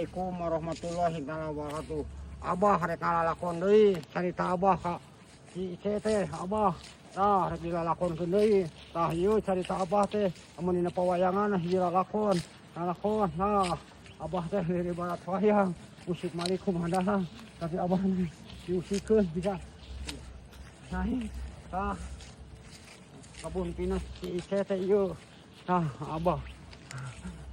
Assalamualaikum warahmatullahi wabarakatuh. Abah rek ngalakon deui carita Abah ka si Ice teh. Abah tah rek dilalakonkeun deui. Tah ieu carita Abah teh amun dina pawayangan dilalakon. Ngalakon. Nah, Abah teh dari barat wayang musik malik kumaha tapi Abah diusikeun bisa. Nah, tah kabun pinus si Ice teh ieu. Tah Abah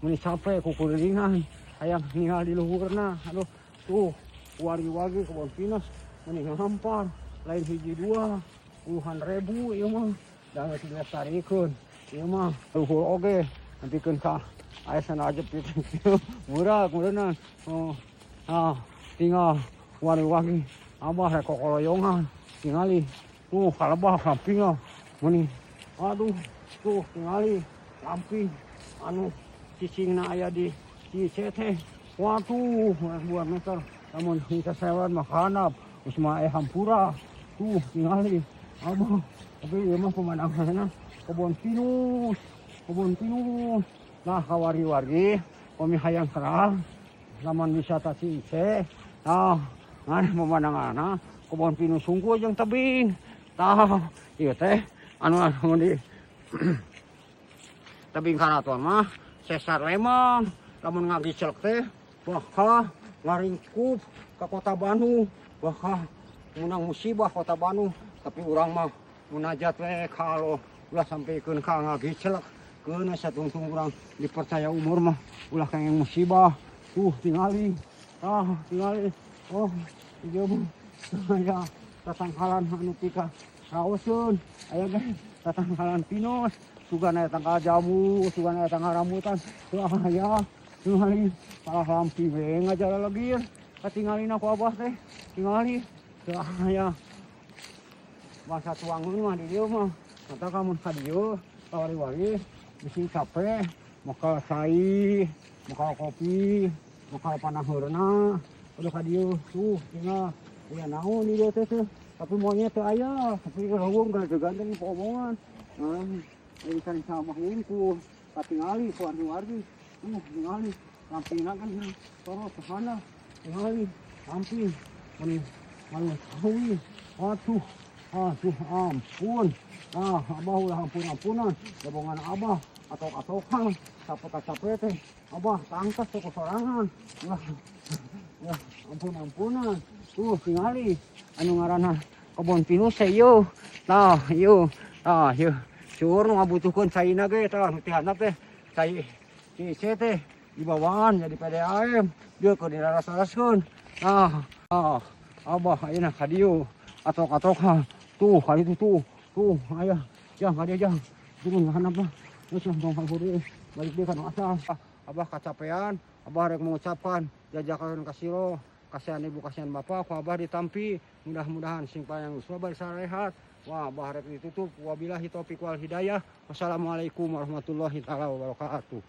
meni sampai kukulingan hayang ningali di luhurna. Aduh tuh wari-wari kebon pinus meni ngahampar lain hiji dua puluhan ribu ieu mah da geus dilestarikeun ieu mah luhur oge nempikeun ka aya sanajep itu murah meureunna. Nah tinggal wari-wari Abah rek kokoloyongan tingali tuh kalebah sampingna meni aduh tuh tingali lamping anu cicingna aya di Ice teh. Waduh 2 meter namun kita sewan mah handap geus mah aya hampura tuh tingali Abah. Tapi ieu mah pemandanganna kebon pinus nah kawari-wari kami hayang kerah lamun wisata si Ice. Nah ngan pemandanganna kebon pinus sungguh jeung tebing. Tah ieu teh anu di tebing karaton mah sesar lemang lamun ngagicelek teh bakal ngaringkup ke kota Bandung, bakal menang musibah kota Bandung. Tapi urang mah munajat we kalau ulah sampikeun ka ngagicelek keuna satungtung urang dipercaya umur mah ulah kengeng musibah. Tuh tingali tingali oh ieu mah aya tatangkalan anu pika raoseun aya ge tatangkalan pinus sugan aya tangkal jamu sugan aya tangkal rambutan teu aya tingali salah lampi we ngajara legir katingalina ku Abah teh tingali teu aya masa tuangeun mah di dieu mah. Mata kamun ka dieu kawari-wari bisi capek makal sai makal kopi makal panaheurna udah ka dieu tuh tinggal aya naon di dieu teh tapi monyet teu aya tapi raung ganteng omongan. Nah jadi kan sama hungkul katingali ku wargi tingali lampingna kan terus sana tingali lamping mani sawi. Aduh ampun. Abah ulah ampun-ampunan gabungan Abah atok-atokan capek-capek teh Abah tangkas teh sorangan. Ya ampun-ampunan. Tuh tingali anu ngaranna kebon pinus teh ieu. Nah ieu syukur nu ngabutuhkeun saina ge tah nu teh handap teh sai si Ice teh dibawaan jadi PDAM dia keur diraras-raskeun. Nah Abah ayeuna ka dieu atok-atokan tuh kali itu tuh aya jang ka dieu jang turun ka handap mah geus tong ka dieu balik deui ka nu asal. Abah kacapean Abah rek mengucapkan jajakan kasiro kasihan ibu kasihan bapak ku Abah ditampi mudah-mudahan sing panjang uswa bersarehat. Wah Abah rek ditutup wabillahi taufiq wal hidayah. Wassalamualaikum warahmatullahi wabarakatuh.